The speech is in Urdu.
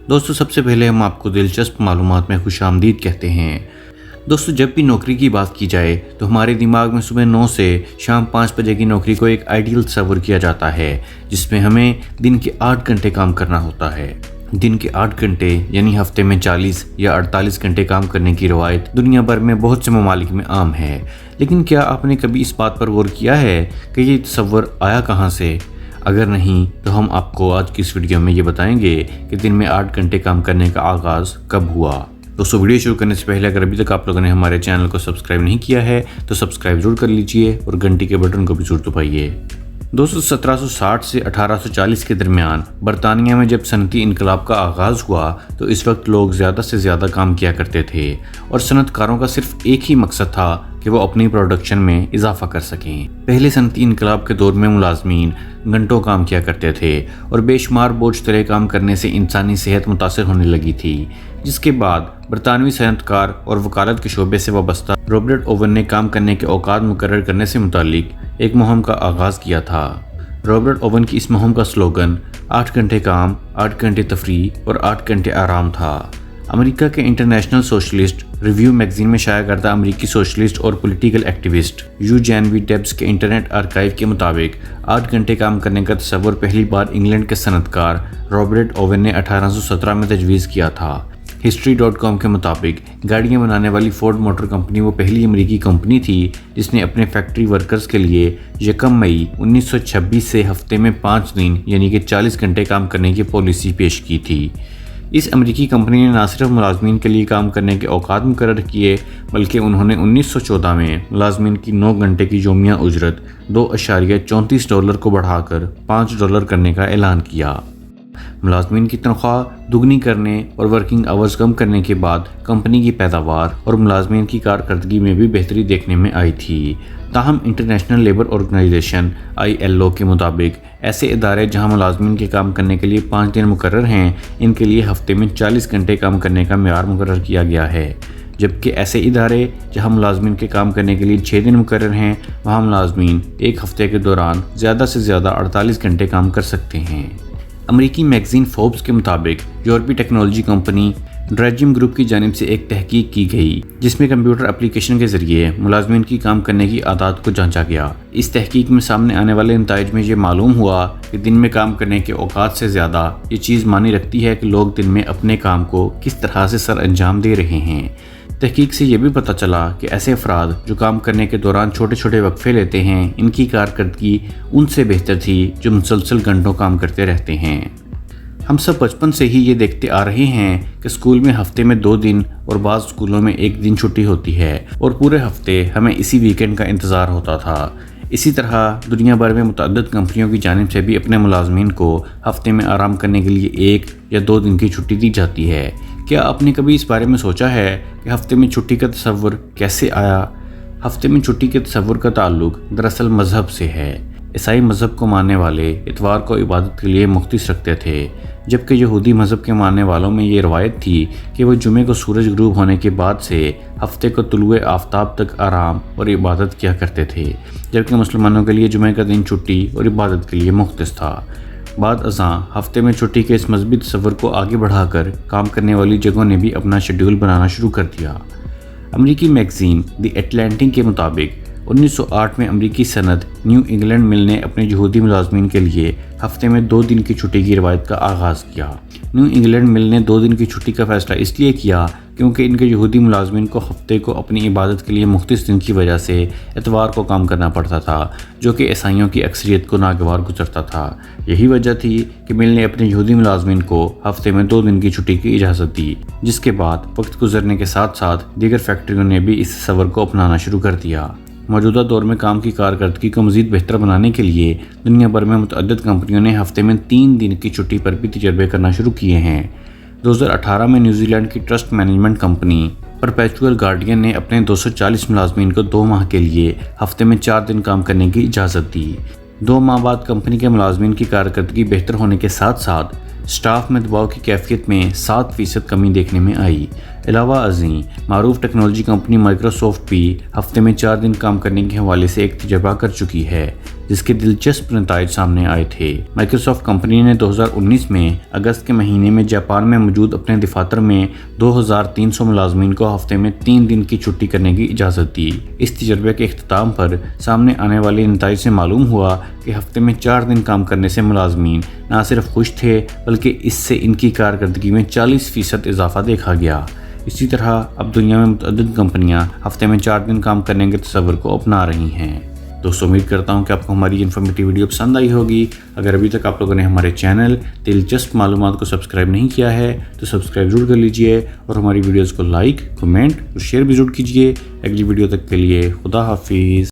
دوستو سب سے پہلے ہم آپ کو دلچسپ معلومات میں خوش آمدید کہتے ہیں۔ دوستو جب بھی نوکری کی بات کی جائے تو ہمارے دماغ میں صبح 9 سے شام 5 بجے کی نوکری کو ایک آئیڈیل تصور کیا جاتا ہے، جس میں ہمیں دن کے 8 گھنٹے کام کرنا ہوتا ہے۔ دن کے 8 گھنٹے یعنی ہفتے میں 40 یا 48 گھنٹے کام کرنے کی روایت دنیا بھر میں بہت سے ممالک میں عام ہے، لیکن کیا آپ نے کبھی اس بات پر غور کیا ہے کہ یہ تصور آیا کہاں سے؟ اگر نہیں تو ہم آپ کو آج کی اس ویڈیو میں یہ بتائیں گے کہ دن میں 8 گھنٹے کام کرنے کا آغاز کب ہوا۔ دوستو ویڈیو شروع کرنے سے پہلے اگر ابھی تک آپ لوگوں نے ہمارے چینل کو سبسکرائب نہیں کیا ہے تو سبسکرائب ضرور کر لیجئے اور گھنٹی کے بٹن کو بھی ضرور دبائیے۔ دوستو 1760 سے 1840 کے درمیان برطانیہ میں جب صنعتی انقلاب کا آغاز ہوا تو اس وقت لوگ زیادہ سے زیادہ کام کیا کرتے تھے اور صنعت کاروں کا صرف ایک ہی مقصد تھا کہ وہ اپنی پروڈکشن میں اضافہ کر سکیں۔ پہلے صنعتی انقلاب کے دور میں ملازمین گھنٹوں کام کیا کرتے تھے اور بے شمار بوجھ تلے کام کرنے سے انسانی صحت متاثر ہونے لگی تھی، جس کے بعد برطانوی صنعت کار اور وکالت کے شعبے سے وابستہ رابرٹ اوون نے کام کرنے کے اوقات مقرر کرنے سے متعلق ایک مہم کا آغاز کیا تھا۔ رابرٹ اوون کی اس مہم کا سلوگن 8 گھنٹے کام، 8 گھنٹے تفریح اور 8 گھنٹے آرام تھا۔ امریکہ کے انٹرنیشنل سوشلسٹ ریویو میگزین میں شائع کردہ امریکی سوشلسٹ اور پولیٹیکل ایکٹیوسٹ یوجین وی ڈیبس کے انٹرنیٹ آرکائیو کے مطابق 8 گھنٹے کام کرنے کا تصور پہلی بار انگلینڈ کے صنعت کار رابرٹ اوون نے 1817 میں تجویز کیا تھا۔ history.com کے مطابق گاڑیاں بنانے والی فورڈ موٹر کمپنی وہ پہلی امریکی کمپنی تھی جس نے اپنے فیکٹری ورکرز کے لیے 1 مئی 1926 سے ہفتے میں 5 دن یعنی کہ 40 گھنٹے کام کرنے کی پالیسی پیش کی تھی۔ اس امریکی کمپنی نے نہ صرف ملازمین کے لیے کام کرنے کے اوقات مقرر کیے بلکہ انہوں نے 1914 میں ملازمین کی 9 گھنٹے کی یومیہ اجرت $2.34 کو بڑھا کر $5 کرنے کا اعلان کیا۔ ملازمین کی تنخواہ دگنی کرنے اور ورکنگ آورز کم کرنے کے بعد کمپنی کی پیداوار اور ملازمین کی کارکردگی میں بھی بہتری دیکھنے میں آئی تھی۔ تاہم انٹرنیشنل لیبر آرگنائزیشن ILO کے مطابق ایسے ادارے جہاں ملازمین کے کام کرنے کے لیے 5 دن مقرر ہیں، ان کے لیے ہفتے میں 40 گھنٹے کام کرنے کا معیار مقرر کیا گیا ہے، جبکہ ایسے ادارے جہاں ملازمین کے کام کرنے کے لیے 6 دن مقرر ہیں، وہاں ملازمین ایک ہفتے کے دوران زیادہ سے زیادہ 48 گھنٹے کام کر سکتے ہیں۔ امریکی میگزین فوربس کے مطابق یورپی ٹیکنالوجی کمپنی ڈریجم گروپ کی جانب سے ایک تحقیق کی گئی جس میں کمپیوٹر اپلیکیشن کے ذریعے ملازمین کی کام کرنے کی عادات کو جانچا گیا۔ اس تحقیق میں سامنے آنے والے نتائج میں یہ معلوم ہوا کہ دن میں کام کرنے کے اوقات سے زیادہ یہ چیز معنی رکھتی ہے کہ لوگ دن میں اپنے کام کو کس طرح سے سر انجام دے رہے ہیں۔ تحقیق سے یہ بھی پتہ چلا کہ ایسے افراد جو کام کرنے کے دوران چھوٹے چھوٹے وقفے لیتے ہیں، ان کی کارکردگی ان سے بہتر تھی جو مسلسل گھنٹوں کام کرتے رہتے ہیں۔ ہم سب بچپن سے ہی یہ دیکھتے آ رہے ہیں کہ اسکول میں ہفتے میں 2 دن اور بعض اسکولوں میں 1 دن چھٹی ہوتی ہے اور پورے ہفتے ہمیں اسی ویکینڈ کا انتظار ہوتا تھا۔ اسی طرح دنیا بھر میں متعدد کمپنیوں کی جانب سے بھی اپنے ملازمین کو ہفتے میں آرام کرنے کے لیے 1 یا 2 دن کی چھٹی دی جاتی ہے۔ کیا آپ نے کبھی اس بارے میں سوچا ہے کہ ہفتے میں چھٹی کا تصور کیسے آیا؟ ہفتے میں چھٹی کے تصور کا تعلق دراصل مذہب سے ہے۔ عیسائی مذہب کو ماننے والے اتوار کو عبادت کے لیے مختص رکھتے تھے، جبکہ یہودی مذہب کے ماننے والوں میں یہ روایت تھی کہ وہ جمعے کو سورج غروب ہونے کے بعد سے ہفتے کو طلوع آفتاب تک آرام اور عبادت کیا کرتے تھے، جبکہ مسلمانوں کے لیے جمعے کا دن چھٹی اور عبادت کے لیے مختص تھا۔ بعد ازاں ہفتے میں چھٹی کے اس مذہبی تصور کو آگے بڑھا کر کام کرنے والی جگہوں نے بھی اپنا شیڈول بنانا شروع کر دیا۔ امریکی میگزین دی اٹلانٹک کے مطابق 1908 میں امریکی صنعت نیو انگلینڈ مل نے اپنے یہودی ملازمین کے لیے ہفتے میں 2 دن کی چھٹی کی روایت کا آغاز کیا۔ نیو انگلینڈ مل نے 2 دن کی چھٹی کا فیصلہ اس لیے کیا کیونکہ ان کے یہودی ملازمین کو ہفتے کو اپنی عبادت کے لیے مختص دن کی وجہ سے اتوار کو کام کرنا پڑتا تھا، جو کہ عیسائیوں کی اکثریت کو ناگوار گزرتا تھا۔ یہی وجہ تھی کہ مل نے اپنے یہودی ملازمین کو ہفتے میں 2 دن کی چھٹی کی اجازت دی، جس کے بعد وقت گزرنے کے ساتھ ساتھ دیگر فیکٹریوں نے بھی اس تصور کو اپنانا شروع کر دیا۔ موجودہ دور میں کام کی کارکردگی کو مزید بہتر بنانے کے لیے دنیا بھر میں متعدد کمپنیوں نے ہفتے میں 3 دن کی چھٹی پر بھی تجربے کرنا شروع کیے ہیں۔ 2018 میں نیوزی لینڈ کی trust management company perpetual guardian نے اپنے 240 ملازمین کو 2 ماہ کے لیے ہفتے میں 4 دن کام کرنے کی اجازت دی۔ 2 ماہ بعد کمپنی کے ملازمین کی کارکردگی بہتر ہونے کے ساتھ ساتھ سٹاف میں دباؤ کی کیفیت میں 7% کمی دیکھنے میں آئی۔ علاوہ ازیں معروف ٹیکنالوجی کمپنی مائیکروسافٹ بھی ہفتے میں 4 دن کام کرنے کے حوالے سے ایک تجربہ کر چکی ہے، جس کے دلچسپ نتائج سامنے آئے تھے۔ مائیکروسافٹ کمپنی نے 2019 میں اگست کے مہینے میں جاپان میں موجود اپنے دفاتر میں 2300 ملازمین کو ہفتے میں 3 دن کی چھٹی کرنے کی اجازت دی۔ اس تجربے کے اختتام پر سامنے آنے والے نتائج سے معلوم ہوا کہ ہفتے میں 4 دن کام کرنے سے ملازمین نہ صرف خوش تھے بلکہ اس سے ان کی کارکردگی میں 40% اضافہ دیکھا گیا۔ اسی طرح اب دنیا میں متعدد کمپنیاں ہفتے میں 4 دن کام کرنے کے تصور کو اپنا رہی ہیں۔ دوستو امید کرتا ہوں کہ آپ کو ہماری انفارمیٹیو ویڈیو پسند آئی ہوگی۔ اگر ابھی تک آپ لوگوں نے ہمارے چینل دلچسپ معلومات کو سبسکرائب نہیں کیا ہے تو سبسکرائب ضرور کر لیجئے اور ہماری ویڈیوز کو لائک، کمنٹ اور شیئر بھی ضرور کیجئے۔ اگلی ویڈیو تک کے لیے خدا حافظ۔